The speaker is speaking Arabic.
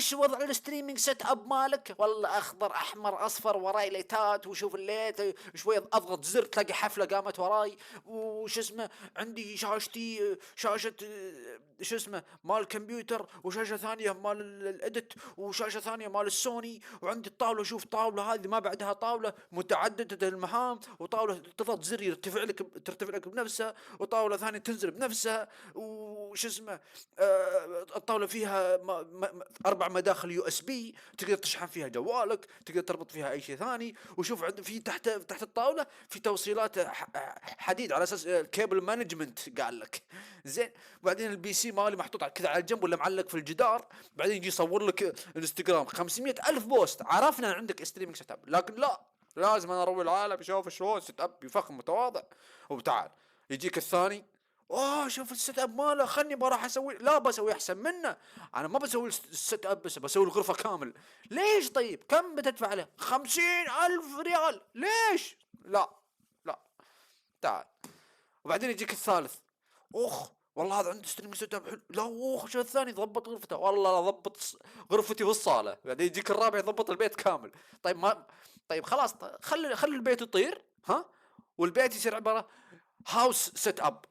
وش وضع الستريمينج سيت اب مالك؟ والله اخضر احمر اصفر، وراي ليتات، وشوف الليت شوي اضغط زر تلاقي حفله قامت وراي، وش اسمه عندي شاشتي شاشه شو اسمه مال الكمبيوتر، وشاشه ثانيه مال الاديت، وشاشه ثانيه مال السوني، وعندي الطاوله شوف طاوله هذه ما بعدها طاوله متعدده المهام، وطاوله تضغط زر ترتفع لك بنفسها، وطاوله ثانيه تنزل بنفسها، وش اسمه الطاوله فيها 4 مداخل يو اس بي تقدر تشحن فيها جوالك، تقدر تربط فيها اي شيء ثاني، وشوف عند في تحت الطاوله في توصيلات حديد على اساس كيبل مانجمنت قال لك زين. وبعدين البي سي مالي محطوط كذا على الجنب ولا معلق في الجدار، بعدين يجي يصور لك انستغرام 500 الف بوست. عرفنا عندك ستريمينج سيت اب، لكن لا، لازم انا اروي العالم يشوف شلون سيت اب بفخم متواضع. وتعال يجيك الثاني، اوه شوف السيت اب ماله، خلني بروح اسوي، لا بسوي احسن منه. انا ما بسوي السيت اب بس بسوي الغرفه كامل. ليش طيب؟ كم بتدفع عليه؟ 50,000 ريال. ليش؟ لا لا. تعال. وبعدين يجيك الثالث، اخ والله هذا عنده ستريمينج سيت اب حلو، لا اخ شو الثاني ضبط غرفته، والله ضبط غرفتي والصاله. بعدين يجيك الرابع يضبط البيت كامل. طيب ما طيب خلاص، خلي البيت يطير ها، والبيت يصير عباره هاوس سيت اب.